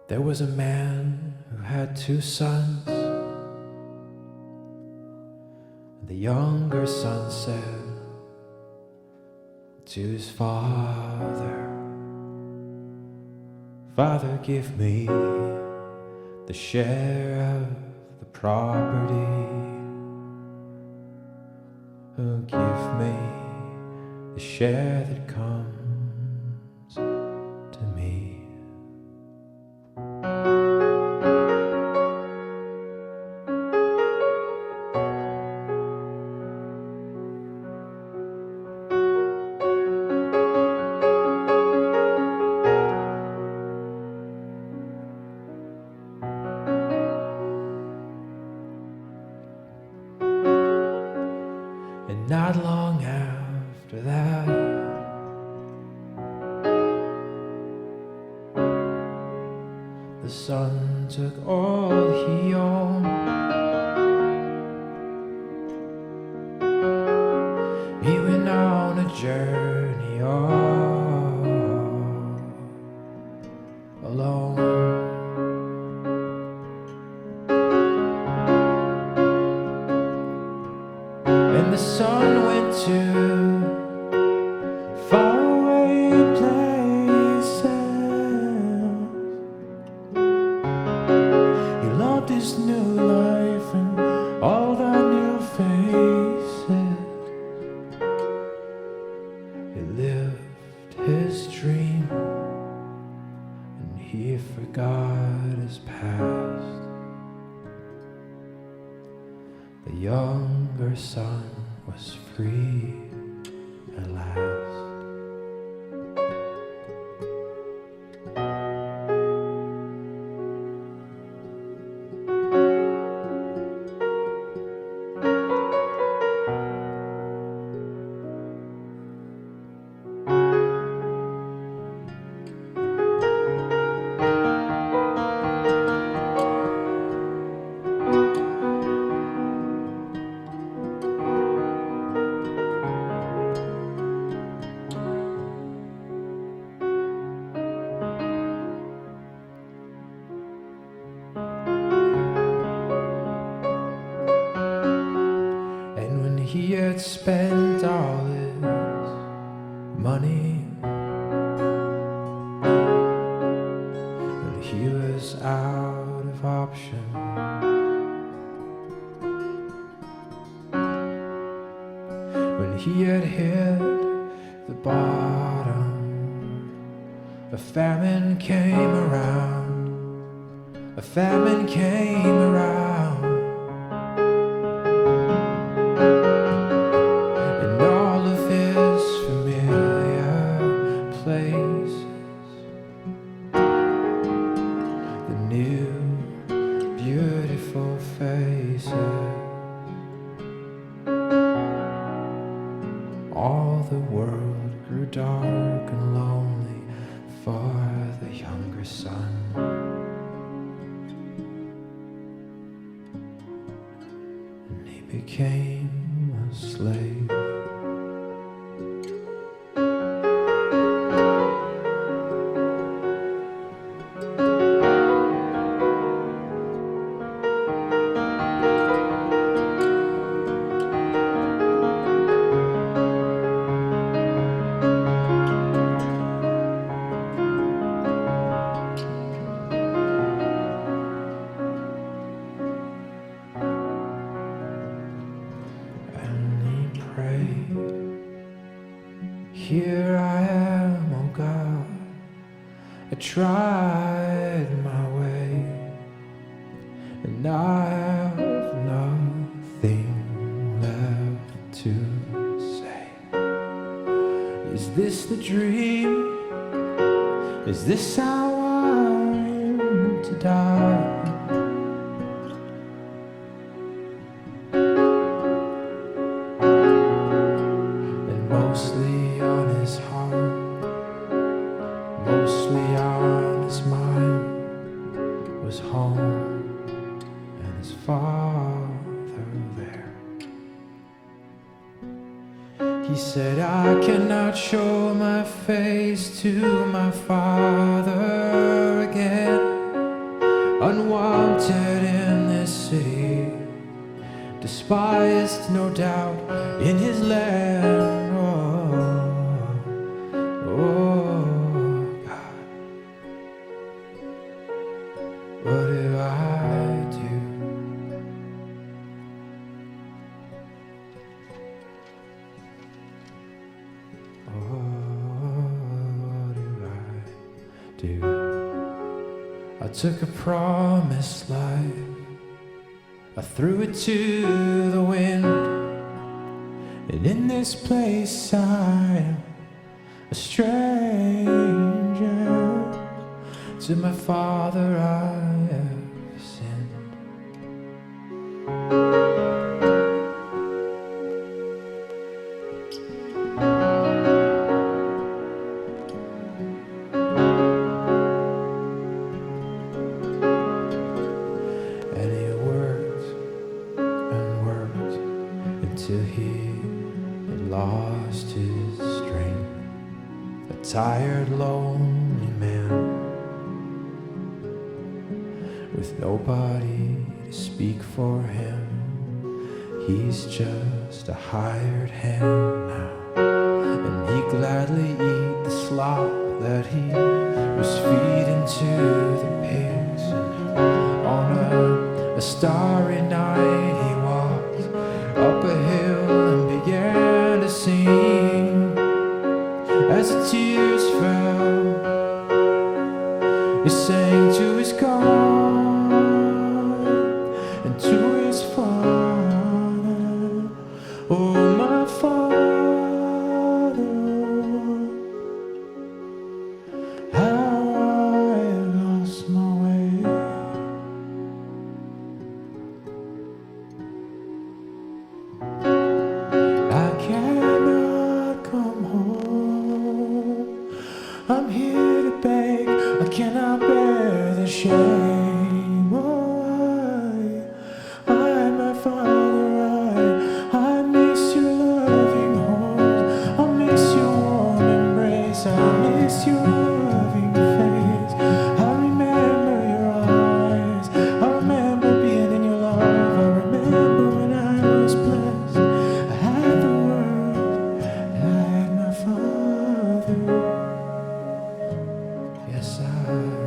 There was a man who had 2 sons. The younger son said to his father, "Father, give me the share of the property. Oh, give me the share that comes to me." And not long after that, the son took all he owned. He went on a journey all alone. And the son went to faraway places. He loved his new life and all the new faces. He lived his dream and he forgot his past. The younger son was free at last. He had spent all his money, and he was out of options. When he had hit the bottom, a famine came around. A famine came around. The new beautiful faces, all the world grew dark and lonely for the younger son. And he became a slave. Here I am, oh God, I tried my way, and I have nothing left to say. Is this the dream? Is this how I'm to die? Mostly on his heart, mostly on his mind, was home and his father there. He said, "I cannot show my face to my father again. wanted in this city, despised no doubt in his land. Oh God, what did I do? What do? I took a promised life, I threw it to the wind, and in this place I am a stranger. To my Father I have sinned. And he worked and worked until he had lost his strength. A tired, lonely man with nobody to speak for him. He's just a hired hand now, and he gladly eat the slop that he was feeding to the pigs. And on a starry night he walked up a hill and began to sing. As the tears fell, he sang to his God and to his Father. Oh, my Father, how I lost my way. I cannot come home, I'm here to beg, I cannot bear the shame. Oh, my Father, I miss your loving hold, I miss your warm embrace, I miss your loving face. I remember your eyes, I remember being in your love, I remember when I was blessed. I had the world, and I had my Father. Yes, I remember.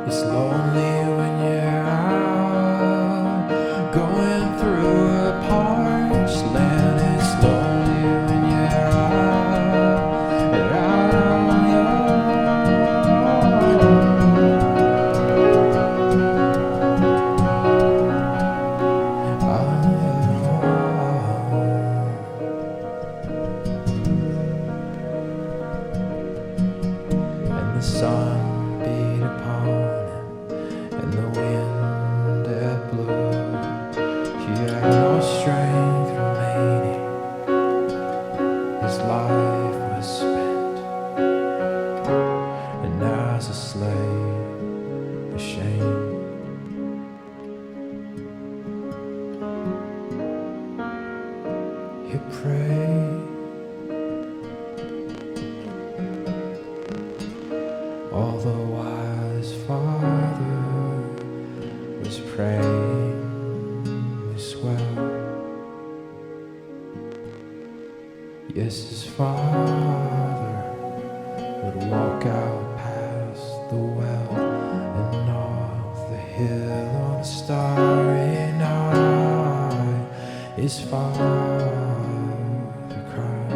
It's lonely when you're out going through a parched land. It's lonely when you're out on your own. And the sun beat upon him, and the wind that blew. He had no strength remaining, his life was spent, and as a slave ashamed, he prayed. All the while his father was praying as well. Yes, his father would walk out past the well and off the hill on a starry night. His father cried,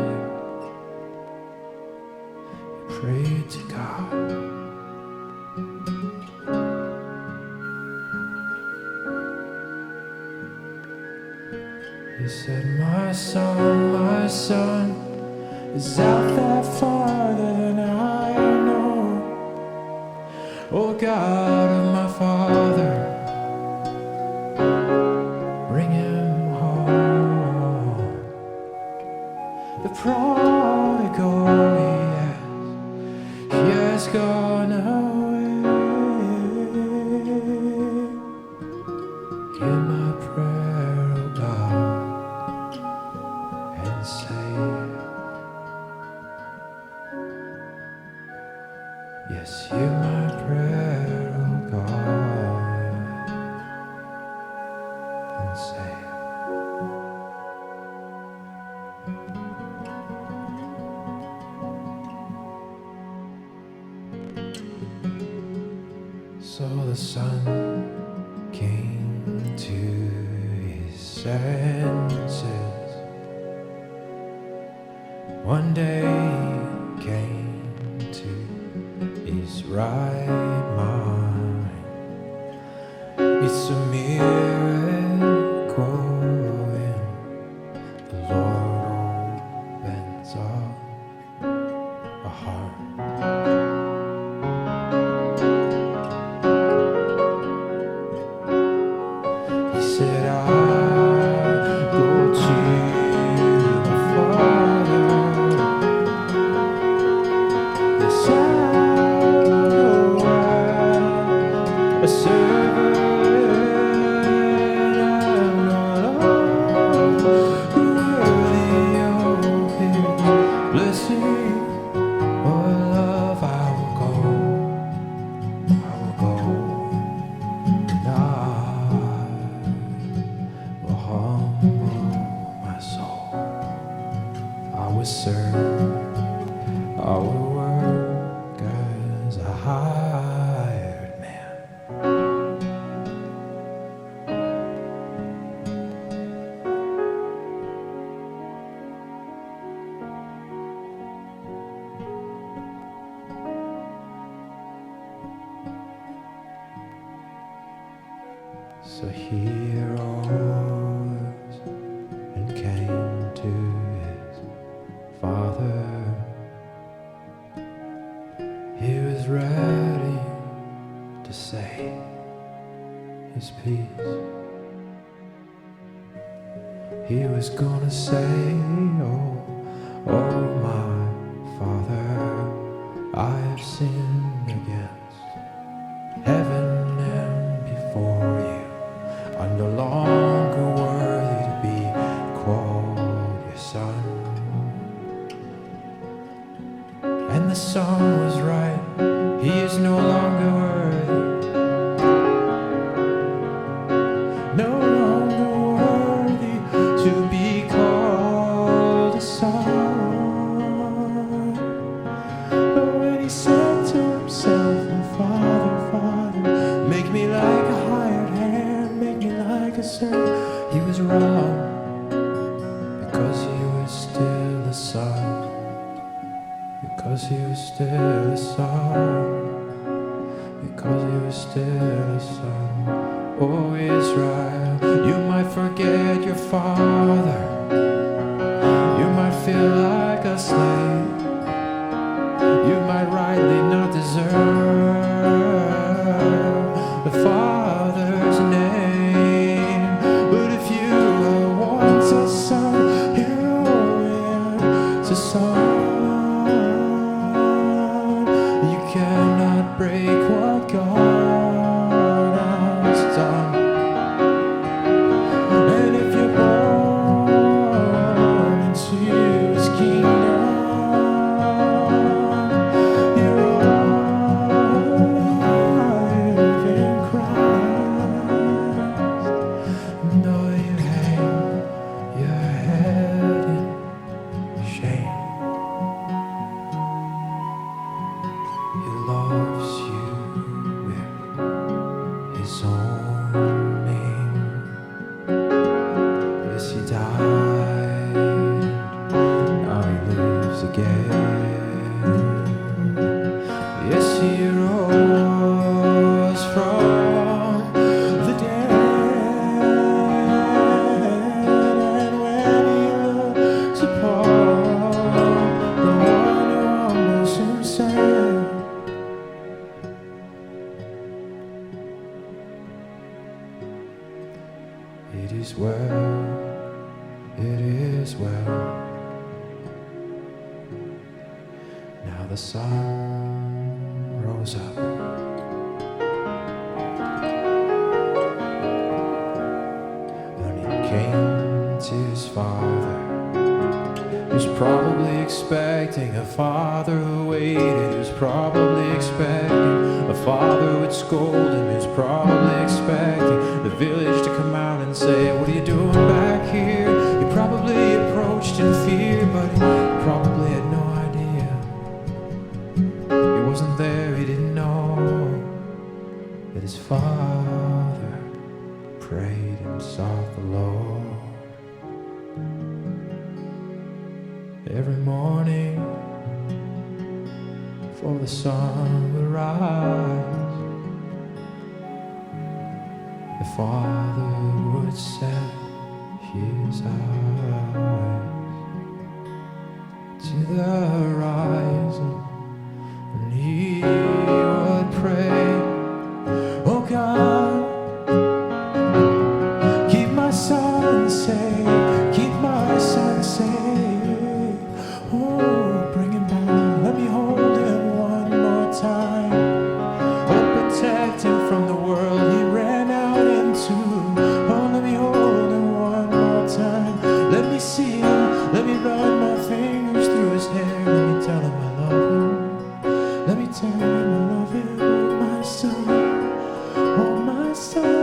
he prayed to God. He said, my son is out there farther than I know. Oh God of my father, bring him home. The prodigal, he has gone away. Hear my prayer, oh God, and save. Yes, hear my prayer, oh God, and save. So the son came to his senses. One day he came to his right mind. It's a miracle when the Lord opens up a heart. He said, I go to the Father. Yes, I know I'm a servant. I'm not worthy of His blessing or love. I will go. And I will humble my soul. I will serve, I will work as a hired man. So he rose and came to his father. He was ready to say his piece. He was gonna say, oh my Father, I have sinned against heaven and before you. I'm no longer worthy to be called your son. And the son was right, he is no longer worthy, no longer worthy to be called a son. But when he said to himself, oh Father, Father, make me like a hired hand, make me like a servant, he was wrong, because he was still a son. Because he was still a son. Because he was still a son. Oh Israel, you might forget your father. You might feel like a slave. You might rightly not deserve the Father's name. But if you were once a son, you're always a son. You cannot break what God has done. And if you're born It is well, it is well. Now the sun rose up. And he came to his father. He was probably expecting a father who waited. He was probably expecting a father who would scold him. He was probably expecting the village to come out and say, "What are you doing back here?" He probably approached in fear, but he probably had no idea. He wasn't there, he didn't know that his father prayed and sought the Lord. Every morning before the sun would rise, the Father would set his eyes to the horizon, and he would pray, "Oh God, keep my son safe, keep my son safe. Oh, bring him back, let me hold him one more time. Oh, protect him from the world he ran out into. Oh, let me hold him one more time. Let me see him, let me run my fingers through his hair. Let me tell him I love him. Let me tell him I love him, oh my son, oh my son."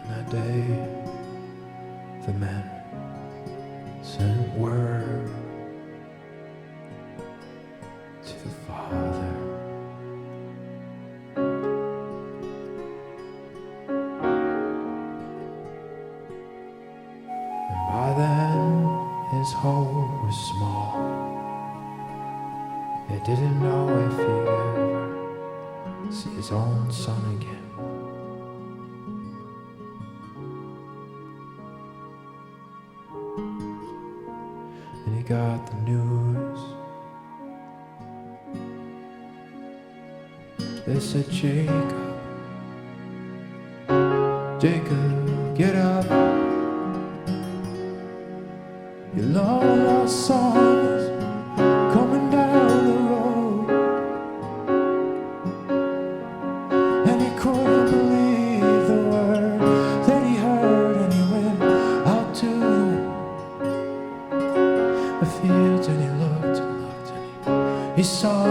That day, the men sent word to the Father. And by then, his hope was small. He didn't know if he'd ever see his own son again. And he got the news. They said, "Jacob, Jacob, get up. Your long lost son is coming down the road." And he couldn't believe the word that he heard, and he went out to the fields, and he looked and looked, and he saw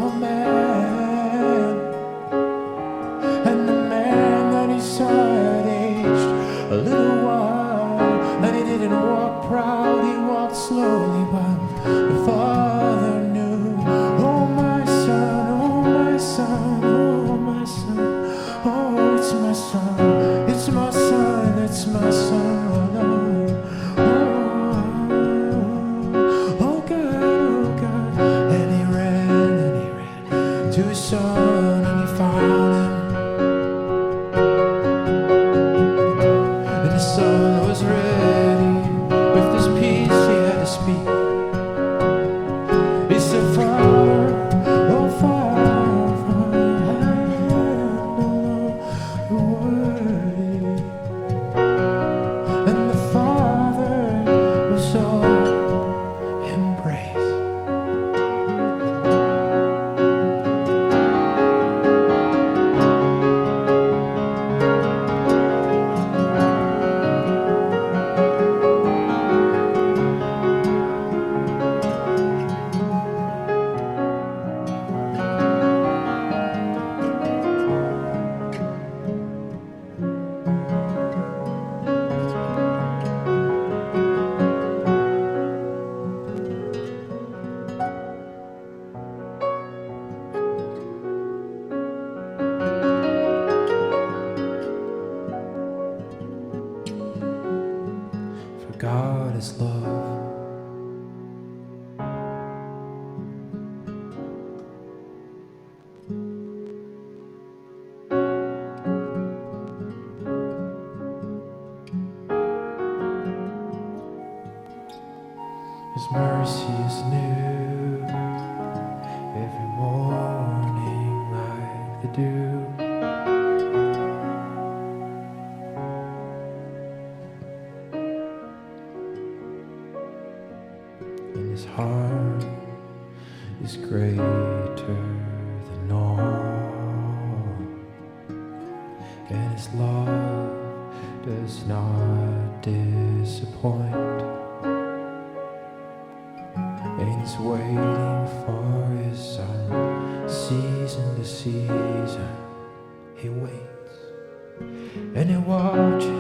a man, and the man that he saw had aged a little while, and he didn't walk proud, he walked slowly, but the Father knew. "Oh my son, oh my son, oh my son, oh it's my son, it's my son, it's my son, oh Lord, oh God." And he ran to his son, and he found him, and his son was ready with this peace he had to speak. He said, "Father, oh Father, the word." And the Father was so embraced. God is love. His mercy is new every morning like the dew. And his heart is greater than all, and his love does not disappoint. And he's waiting for his son, season to season. He waits and he watches.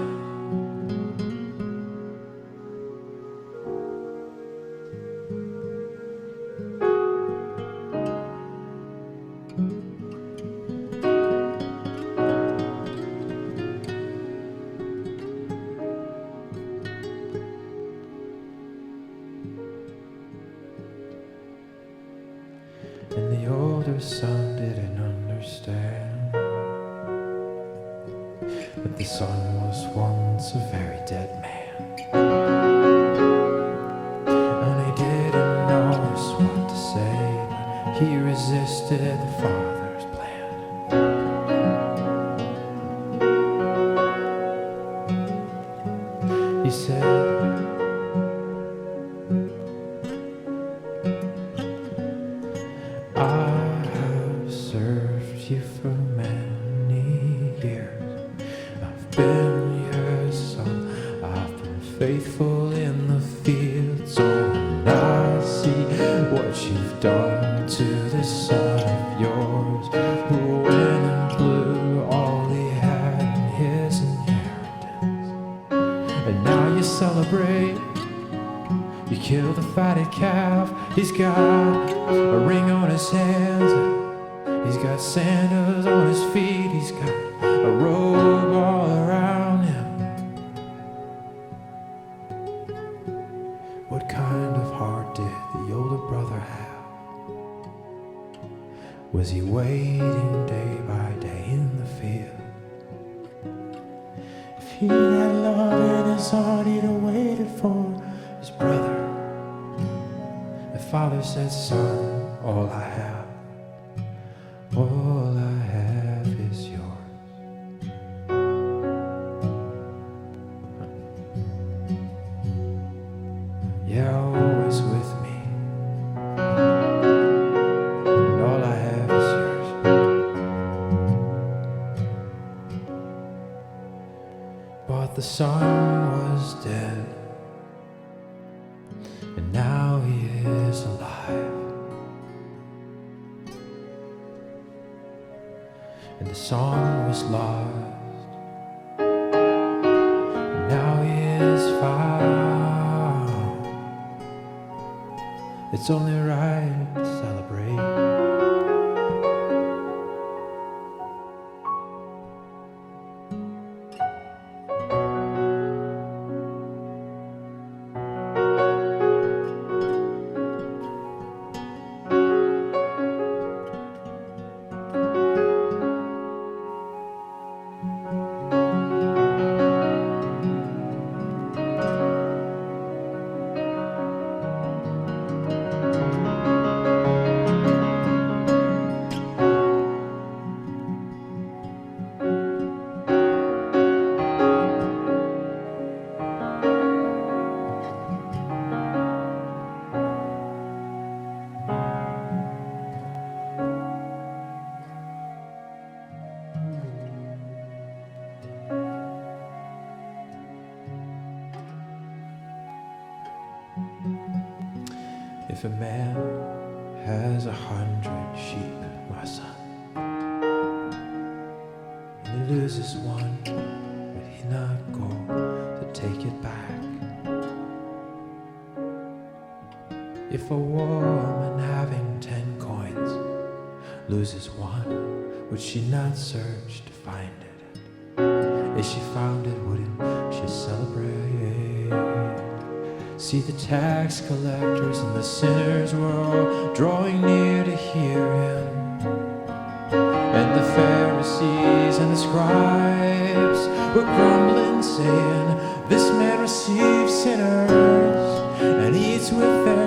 And the older son didn't understand that the son was once a very dead man, and he didn't know just what to say, but he resisted the father's plan. He said, I have served you for many years. I've been your son. I've been faithful in the field. So when I see what you've done to this son of yours, who went and blew all he had in his inheritance, and now you celebrate. You kill the fatted calf. He's got a ring on his hands. He's got sandals on his feet. He's got a robe all around him. What kind of heart did the older brother have? Was he waiting day by day in the field? If he had love in his heart, he'd have waited for his brother. The father said, son, all I have is yours. You're always with me, and all I have is yours. But the son was dead, and now he is alive. And the son was lost, and now he is found. It's only right to celebrate. If a man has 100 sheep, my son, and he loses one, will he not go to take it back? If a woman having 10 coins loses one, would she not search to find it? If she found it, wouldn't she celebrate? See, the tax collectors and the sinners were all drawing near to hear him, and the Pharisees and the scribes were grumbling, saying, this man receives sinners and eats with them.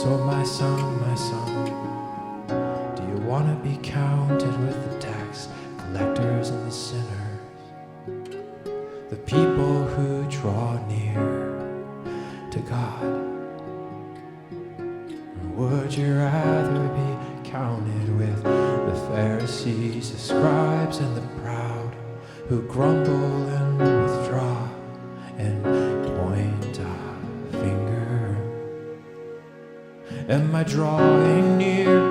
So my son, do you want to be counted with the tax collectors and the sinners, the people who draw near to God? Or would you rather be counted with the Pharisees, the scribes, and the proud, who grumble and withdraw and point a finger? Am I drawing near